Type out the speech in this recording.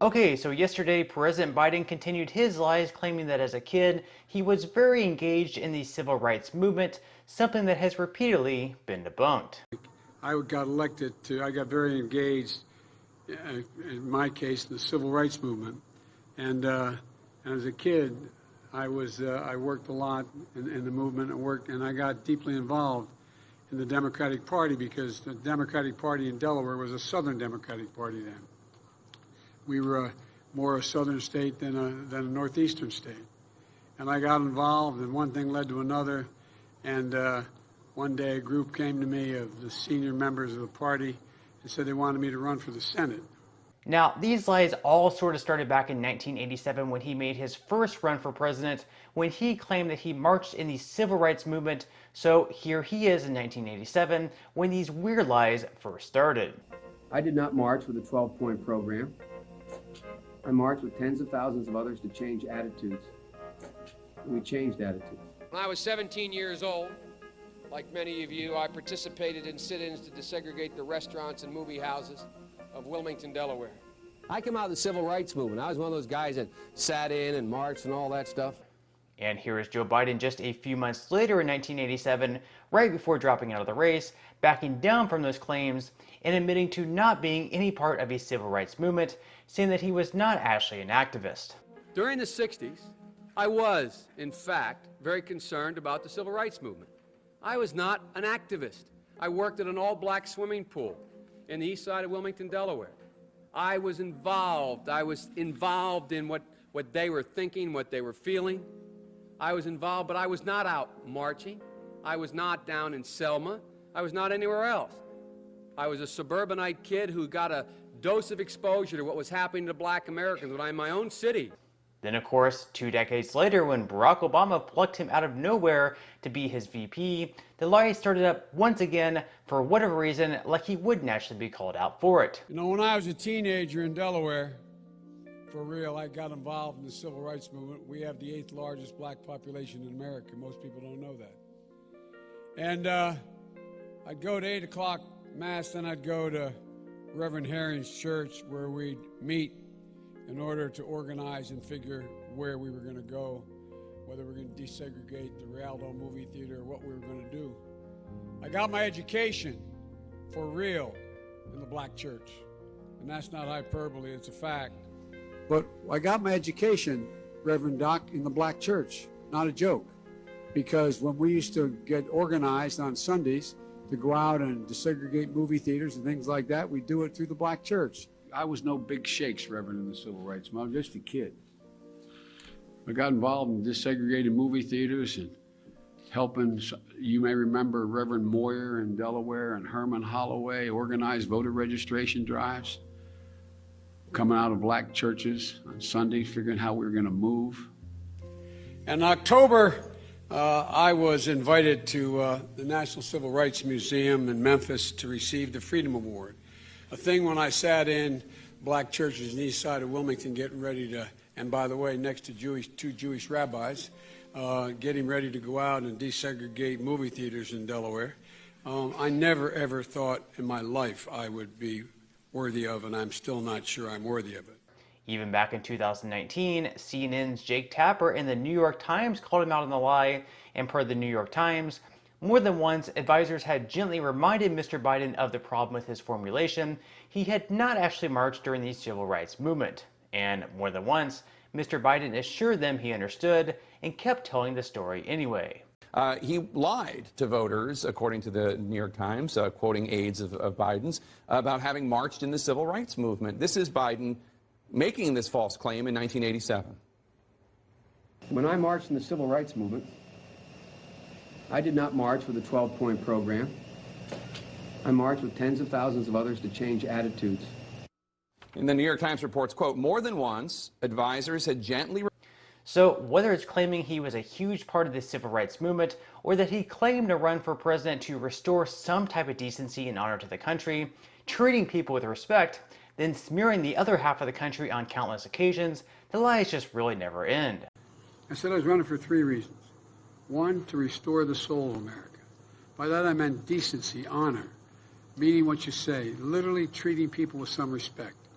Okay, so yesterday President Biden continued his lies, claiming that as a kid he was very engaged in the civil rights movement, something that has repeatedly been debunked. I got very engaged, in my case, in the civil rights movement. And as a kid, I worked a lot in the movement and I got deeply involved in the Democratic Party because the Democratic Party in Delaware was a Southern Democratic Party then. We were more a Southern state than a Northeastern state. And I got involved, and one thing led to another. And one day a group came to me of the senior members of the party and said they wanted me to run for the Senate. Now, these lies all sort of started back in 1987 when he made his first run for president, when he claimed that he marched in the civil rights movement. So here he is in 1987 when these weird lies first started. I did not march with a 12-point program. I marched with tens of thousands of others to change attitudes. And we changed attitudes. When I was 17 years old, like many of you, I participated in sit-ins to desegregate the restaurants and movie houses of Wilmington, Delaware. I came out of the civil rights movement. I was one of those guys that sat in and marched and all that stuff. And here is Joe Biden just a few months later in 1987, right before dropping out of the race, backing down from those claims and admitting to not being any part of a civil rights movement, saying that he was not actually an activist. During the 60s, I was, in fact, very concerned about the civil rights movement. I was not an activist. I worked at an all-black swimming pool in the east side of Wilmington, Delaware. I was involved in what they were thinking, what they were feeling. I was involved, but I was not out marching. I was not down in Selma. I was not anywhere else. I was a suburbanite kid who got a dose of exposure to what was happening to black Americans when I'm in my own city. Then, of course, 2 decades later, when Barack Obama plucked him out of nowhere to be his VP, the lies started up once again for whatever reason, like he wouldn't actually be called out for it. You know, when I was a teenager in Delaware, for real, I got involved in the civil rights movement. We have the 8th largest black population in America. Most people don't know that. And I'd go to 8 o'clock Mass, then I'd go to Reverend Herring's church where we'd meet in order to organize and figure where we were going to go, whether we were going to desegregate the Rialto movie theater or what we were going to do. I got my education for real in the black church. And that's not hyperbole, it's a fact. But I got my education, Reverend Doc, in the black church, not a joke. Because when we used to get organized on Sundays to go out and desegregate movie theaters and things like that, we'd do it through the black church. I was no big shakes, Reverend, in the civil rights movement. I was just a kid. I got involved in desegregated movie theaters and helping, you may remember Reverend Moyer in Delaware and Herman Holloway organized voter registration drives, coming out of black churches on Sundays, figuring how we were going to move. In October, I was invited to the National Civil Rights Museum in Memphis to receive the Freedom Award. A thing when I sat in black churches in the east side of Wilmington getting ready to, and by the way, next to two Jewish rabbis, getting ready to go out and desegregate movie theaters in Delaware. I never ever thought in my life I would be worthy of, and I'm still not sure I'm worthy of it. Even back in 2019, CNN's Jake Tapper and the New York Times called him out on the lie, and per the New York Times, more than once, advisors had gently reminded Mr. Biden of the problem with his formulation. He had not actually marched during the civil rights movement. And more than once, Mr. Biden assured them he understood and kept telling the story anyway. He lied to voters, according to the New York Times, quoting aides of Biden's, about having marched in the civil rights movement. This is Biden making this false claim in 1987. When I marched in the civil rights movement, I did not march with a 12-point program. I marched with tens of thousands of others to change attitudes. And the New York Times reports, quote, more than once, advisors had gently... So whether it's claiming he was a huge part of the civil rights movement or that he claimed to run for president to restore some type of decency and honor to the country, treating people with respect, then smearing the other half of the country on countless occasions, the lies just really never end. I said I was running for 3 reasons. 1, to restore the soul of America. By that I meant decency, honor, meaning what you say, literally treating people with some respect.